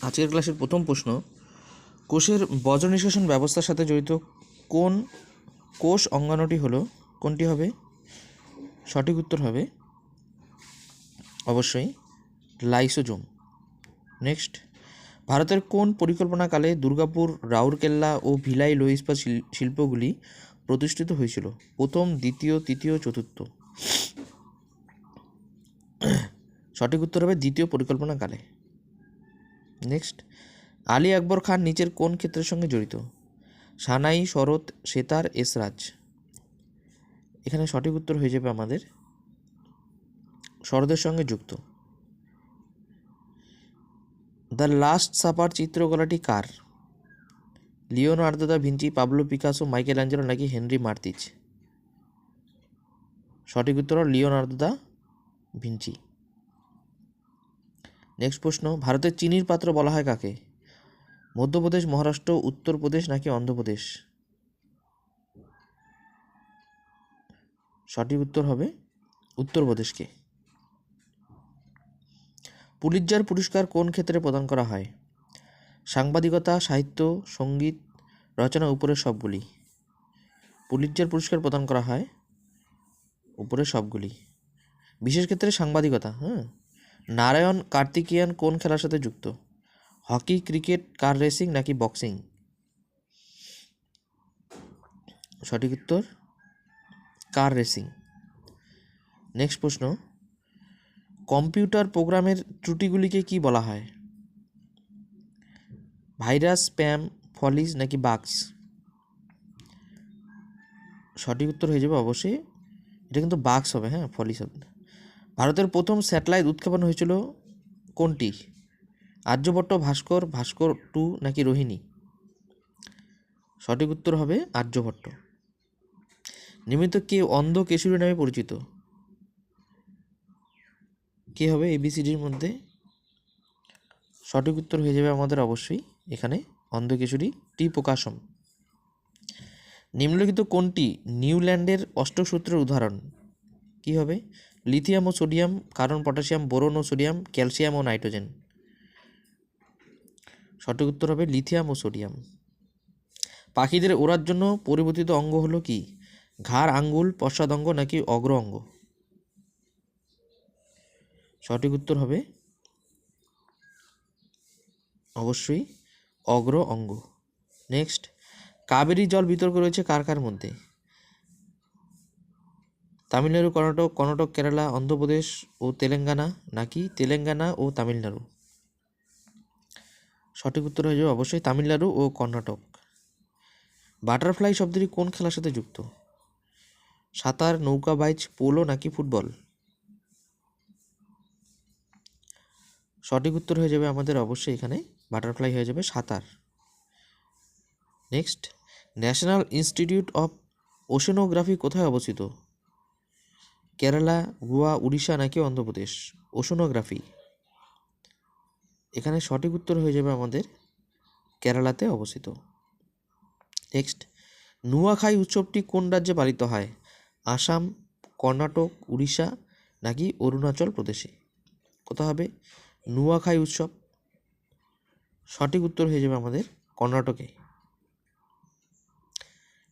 আজকের ক্লাসের প্রথম প্রশ্ন, কোষের বজ্র নিষ্কাশন ব্যবস্থার সাথে জড়িত কোন কোষ অঙ্গাণুটি হলো, কোনটি হবে? সঠিক উত্তর হবে অবশ্যই লাইসোজোম। নেক্সট, ভারতের কোন পরিকল্পনাকালে দুর্গাপুর, রাউরকেল্লা ও ভিলাই লৌহ ইস্পাত শিল্পগুলি প্রতিষ্ঠিত হয়েছিল? প্রথম, দ্বিতীয়, তৃতীয়, চতুর্থ? সঠিক উত্তর হবে দ্বিতীয় পরিকল্পনাকালে। নেক্সট, আলী আকবর খান নিচের কোন ক্ষেত্রের সঙ্গে জড়িত? সানাই, শরৎ, সেতার, এসরাজ? এখানে সঠিক উত্তর হয়ে যাবে আমাদের শরতের সঙ্গে যুক্ত। দ্য লাস্ট সাপার চিত্রকলাটি কার? Leonardo da Vinci, Pablo Picasso, Michelangelo নাকি হেনরি মার্তিজ? সঠিক উত্তর লিওনার্দো দা ভিঞ্চি। নেক্সট প্রশ্ন, ভারতের চিনির পাত্র বলা হয় কাকে? মধ্যপ্রদেশ, মহারাষ্ট্র, উত্তরপ্রদেশ নাকি অন্ধ্রপ্রদেশ? সঠিক উত্তর হবে উত্তরপ্রদেশকে। পুলিৎজার পুরস্কার কোন ক্ষেত্রে প্রদান করা হয়? সাংবাদিকতা, সাহিত্য, সঙ্গীত, রচনা, উপরের সবগুলি? পুলিৎজার পুরস্কার প্রদান করা হয় উপরের সবগুলি, বিশেষ ক্ষেত্রে সাংবাদিকতা। নারায়ণ কার্তিকেয়ান কোন খেলার সাথে যুক্ত? হকি, ক্রিকেট, কার রেসিং নাকি বক্সিং? সঠিক উত্তর কার রেসিং। নেক্সট প্রশ্ন, কম্পিউটার প্রোগ্রামের ত্রুটিগুলিকে কি বলা হয়? ভাইরাস, স্প্যাম, ফলিস নাকি বাগস? সঠিক উত্তর হয়ে যাবে অবশ্যই, এটা কিন্তু বাগস হবে, ফলিস হবে না। ভারতের প্রথম স্যাটেলাইট উৎক্ষেপণ হয়েছিল কোনটি? আর্যভট্ট, ভাস্কর, ভাস্কর 2 নাকি রোহিণী? সঠিক উত্তর হবে আর্যভট্ট। নিয়মিত কে অন্ধ কেশরী নামে পরিচিত? কে হবে এবিসিডির মধ্যে? সঠিক উত্তর হয়ে যাবে আমাদের অবশ্যই এখানে অন্ধকেশরী টি প্রকাশম। নিম্নলিখিত কোনটি নিউল্যান্ডের অষ্টক সূত্রের উদাহরণ? কি হবে? লিথিয়াম ও সোডিয়াম, কার্বন, পটাশিয়াম, বোরন ও সোডিয়াম, ক্যালসিয়াম ও নাইট্রোজেন? সঠিক উত্তর হবে লিথিয়াম ও সোডিয়াম। পাখিদের ওড়ার জন্য পরিবর্তিত অঙ্গ হলো কি? ঘাড়, আঙ্গুল, পশ্চাদঙ্গ নাকি অগ্র অঙ্গ? সঠিক উত্তর হবে অবশ্যই অগ্র অঙ্গ। নেক্সট, কাবেরী জল বিতর্ক রয়েছে কার কার মধ্যে? তামিলনাড়ু, কর্ণাটক, কেরালা, অন্ধ্রপ্রদেশ ও তেলেঙ্গানা নাকি তেলেঙ্গানা ও তামিলনাড়ু? সঠিক উত্তর হয়ে যাবে অবশ্যই তামিলনাড়ু ও কর্ণাটক। বাটারফ্লাই শব্দটি কোন খেলার সাথে যুক্ত? সাঁতার, নৌকা বাইচ, পোলো নাকি ফুটবল? সঠিক উত্তর হয়ে যাবে আমাদের অবশ্যই এখানে বাটারফ্লাই হয়ে যাবে সাঁতার। Next, national institute of oceanography কোথায় অবস্থিত? কেরালা, গোয়া, উড়িষ্যা নাকি অন্ধ্রপ্রদেশ? ওশেনোগ্রাফি, এখানে সঠিক উত্তর হয়ে যাবে আমাদের কেরালাতে অবস্থিত। নেক্সট, নুয়াখাই উৎসবটি কোন রাজ্যে পালিত হয়? আসাম, কর্ণাটক, উড়িষ্যা নাকি অরুণাচল প্রদেশে? কোথা হবে নুয়াখাই উৎসব? সঠিক উত্তর হয়ে যাবে আমাদের কর্ণাটকে।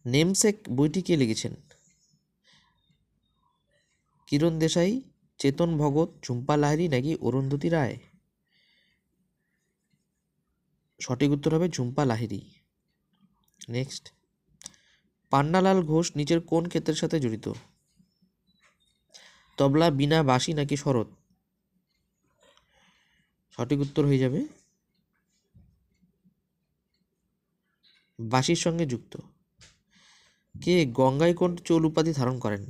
নেমসেক বইটি কে লিখেছেন? কিরণ দেশাই, চেতন ভগত, ঝুম্পা লাহিড়ী নাকি অরুন্ধতী রায়? সঠিক উত্তর হবে ঝুম্পা লাহিড়ী। নেক্সট, পান্নালাল ঘোষ নিচের কোন ক্ষেত্রের সাথে জড়িত? তবলা, বীণা, বাঁশি নাকি শরৎ? সঠিক উত্তর হয়ে যাবে বাঁশির সঙ্গে যুক্ত। কে গঙ্গাইকোণ্ড চোল উপাধি ধারণ করেন?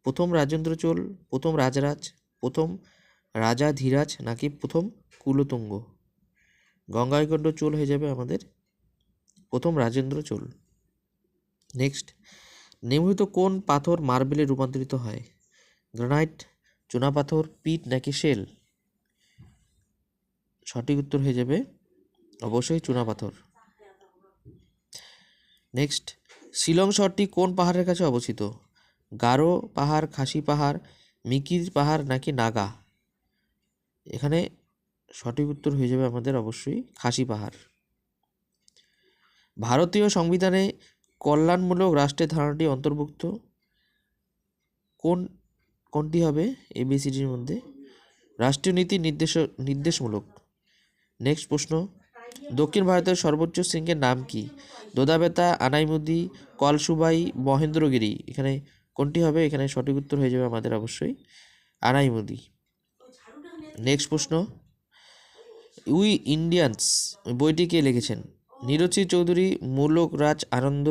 প্রথম রাজেন্দ্র চোল, প্রথম রাজরাজ, প্রথম রাজা ধীরাজ নাকি প্রথম কুলোতুঙ্গ? গঙ্গাইকোণ্ড চোল হয়ে যাবে আমাদের প্রথম রাজেন্দ্র চোল। নেক্সট, নিম্নলিখিত কোন পাথর মার্বেলে রূপান্তরিত হয়? গ্রানাইট, চুনাপাথর, পিট নাকি শেল? সঠিক উত্তর হয়ে যাবে অবশ্যই চুনাপাথর। নেক্সট, শিলং শহরটি কোন পাহাড়ের কাছে অবস্থিত? গারো পাহাড়, খাসি পাহাড়, মিকির পাহাড় নাকি নাগা? এখানে সঠিক উত্তর হয়ে যাবে আমাদের অবশ্যই খাসি পাহাড়। ভারতীয় সংবিধানে কল্যাণমূলক রাষ্ট্রের ধারণাটি অন্তর্ভুক্ত কোনটি হবে ABCDর মধ্যে? রাষ্ট্রীয় নীতি নির্দেশমূলক। নেক্সট প্রশ্ন, দক্ষিণ ভারতের সর্বোচ্চ শৃঙ্গের নাম কি? দোদাবেতা, আনাইমুদি, কলসুবাই, মহেন্দ্রগিরি। এখানে কোনটি হবে? এখানে সঠিক উত্তর হয়ে যাবে আমাদের অবশ্যই আনাইমুদি। নেক্সট প্রশ্ন, উই ইন্ডিয়ান্স বইটি কে লিখেছেন? নিরোচি চৌধুরী, মূলক রাজ আনন্দ,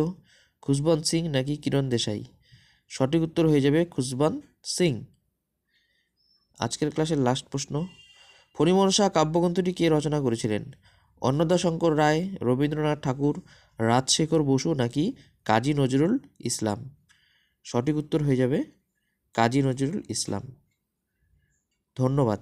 খুশবন্ত সিং নাকি কিরণ দেশাই? সঠিক উত্তর হয়ে যাবে খুশবন্ত সিং। আজকের ক্লাসের লাস্ট প্রশ্ন, ফণিমনসা কাব্যগ্রন্থটি কে রচনা করেছিলেন? অন্নদাশঙ্কর রায়, রবীন্দ্রনাথ ঠাকুর, রাজশেখর বসু নাকি কাজী নজরুল ইসলাম? সঠিক উত্তর হয়ে যাবে কাজী নজরুল ইসলাম। ধন্যবাদ।